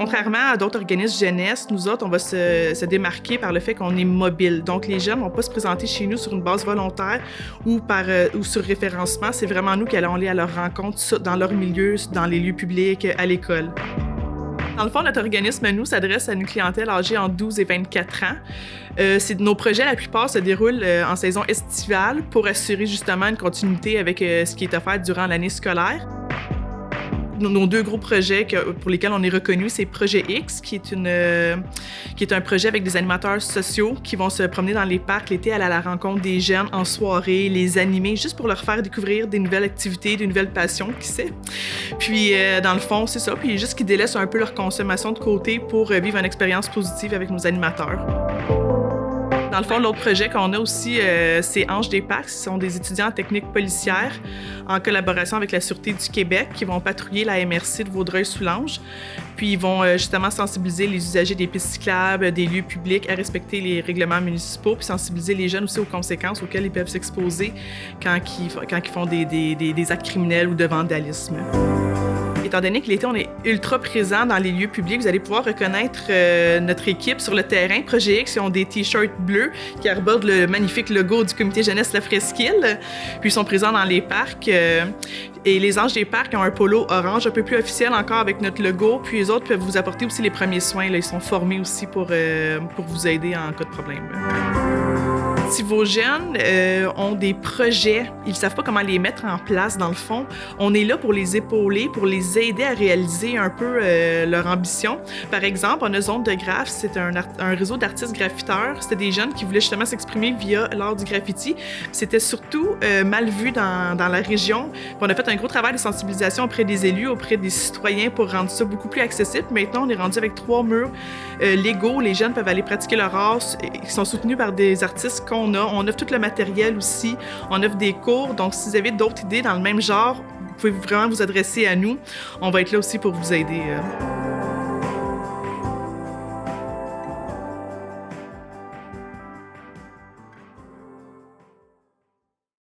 Contrairement à d'autres organismes jeunesse, nous autres, on va se démarquer par le fait qu'on est mobile. Donc, les jeunes ne vont pas se présenter chez nous sur une base volontaire ou sur référencement. C'est vraiment nous qui allons aller à leur rencontre dans leur milieu, dans les lieux publics, à l'école. Dans le fond, notre organisme, nous, s'adresse à une clientèle âgée entre 12 et 24 ans. Nos projets, la plupart, se déroulent en saison estivale pour assurer justement une continuité avec ce qui est offert durant l'année scolaire. Nos deux gros projets pour lesquels on est reconnu, c'est Projet X, qui est un projet avec des animateurs sociaux qui vont se promener dans les parcs l'été, aller à la rencontre des jeunes en soirée, les animer, juste pour leur faire découvrir des nouvelles activités, des nouvelles passions, qui sait. Puis, dans le fond, c'est ça. Puis, juste qu'ils délaissent un peu leur consommation de côté pour vivre une expérience positive avec nos animateurs. Dans le fond, l'autre projet qu'on a aussi, c'est Anges des Parcs. Ce sont des étudiants en technique policière en collaboration avec la Sûreté du Québec qui vont patrouiller la MRC de Vaudreuil-Soulanges. Puis ils vont justement sensibiliser les usagers des pistes cyclables, des lieux publics à respecter les règlements municipaux, puis sensibiliser les jeunes aussi aux conséquences auxquelles ils peuvent s'exposer quand ils font des actes criminels ou de vandalisme. Étant donné que l'été, on est ultra présent dans les lieux publics, vous allez pouvoir reconnaître notre équipe sur le terrain. Projet X, ils ont des t-shirts bleus qui abordent le magnifique logo du comité jeunesse La Fresqu'Île. Puis ils sont présents dans les parcs. Et les Anges des Parcs ont un polo orange, un peu plus officiel encore avec notre logo. Puis les autres peuvent vous apporter aussi les premiers soins. Là. Ils sont formés aussi pour vous aider en cas de problème. Si vos jeunes ont des projets, ils ne savent pas comment les mettre en place, dans le fond, on est là pour les épauler, pour les aider à réaliser un peu leur ambition. Par exemple, on a Zone de Graph, c'est un réseau d'artistes graffiteurs. C'était des jeunes qui voulaient justement s'exprimer via l'art du graffiti. C'était surtout mal vu dans la région. Puis on a fait un gros travail de sensibilisation auprès des élus, auprès des citoyens pour rendre ça beaucoup plus accessible. Maintenant, on est rendu avec 3 murs légaux. Les jeunes peuvent aller pratiquer leur art, qui sont soutenus par des artistes qu'on a. On offre tout le matériel aussi. On offre des cours. Donc, si vous avez d'autres idées dans le même genre, vous pouvez vraiment vous adresser à nous. On va être là aussi pour vous aider.